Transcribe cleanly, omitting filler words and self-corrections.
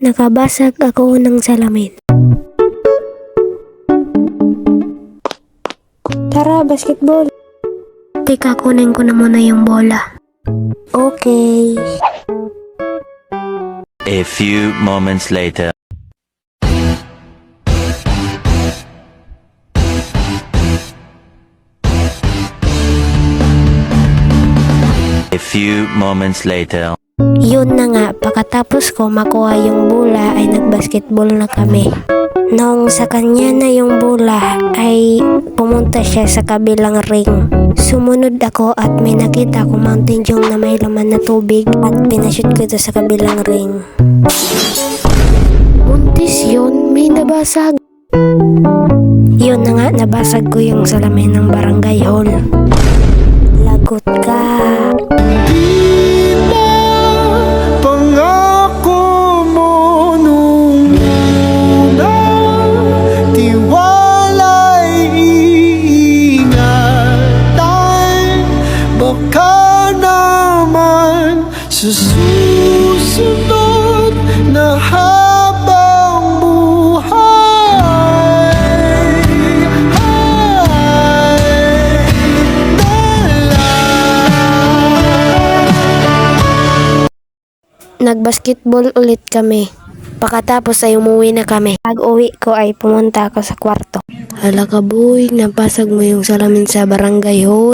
Nakabasag ako ng salamin. Tara, basketball. Teka, kunin ko na muna yung bola. Okay. A few moments later. A few moments later. Yun na nga, pagkatapos ko makuha yung bola ay nagbasketball na kami. Nung sa kanya na yung bola ay pumunta siya sa kabilang ring. Sumunod ako at may nakita ko Mountain Dew na may laman na tubig at pinashoot ko ito sa kabilang ring. Buntis yun, may nabasag. Yun na nga, nabasag ko yung salamin ng barangay hall. Lagot ka. Sa susunod na habang buhay Nagbasketball ulit kami. Pagkatapos ay umuwi na kami. Pag-uwi ko ay pumunta ako sa kwarto. Hala ka boy, napasag mo yung salamin sa barangay hall.